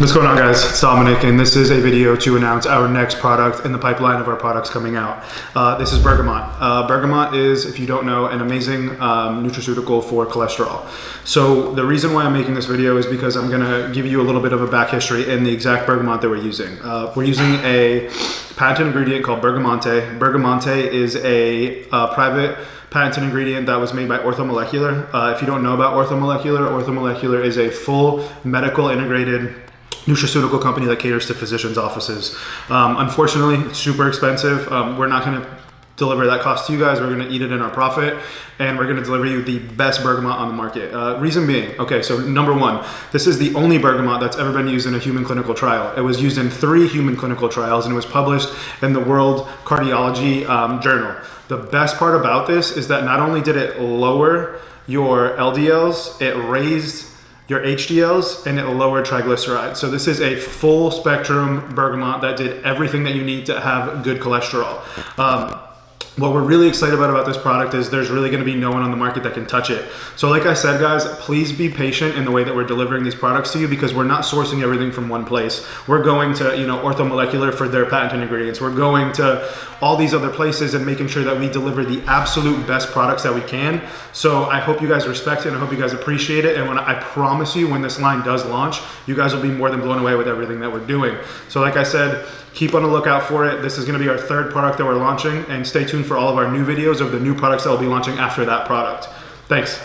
What's going on, guys? It's Dominic, and this is a video to announce our next product in the pipeline of our products coming out. This is Bergamot. Bergamot is, if you don't know, an amazing nutraceutical for cholesterol. So the reason why I'm making this video is because I'm going to give you a little bit of a back history in the exact bergamot that we're using. We're using a patented ingredient called Bergamonte. Bergamonte is a private patented ingredient that was made by Orthomolecular. If you don't know about Orthomolecular is a full medical integrated nutraceutical company that caters to physicians' offices. Unfortunately, it's super expensive. We're not going to deliver that cost to you guys. We're going to eat it in our profit, and we're going to deliver you the best bergamot on the market. Reason being, okay, so number one, this is the only bergamot that's ever been used in a human clinical trial. It was used in 3 human clinical trials, and it was published in the World Cardiology Journal. The best part about this is that not only did it lower your LDLs, it raised your HDLs, and it lowered triglycerides. So this is a full spectrum bergamot that did everything that you need to have good cholesterol. What we're really excited about this product is there's really going to be no one on the market that can touch it. So like I said, guys, please be patient in the way that we're delivering these products to you, because we're not sourcing everything from one place. We're going to, Orthomolecular for their patented ingredients. We're going to all these other places and making sure that we deliver the absolute best products that we can. So I hope you guys respect it, and I hope you guys appreciate it. And I promise you, when this line does launch, you guys will be more than blown away with everything that we're doing. So like I said, keep on the lookout for it. This is going to be our 3rd product that we're launching, and stay tuned for all of our new videos of the new products that will be launching after that product. Thanks.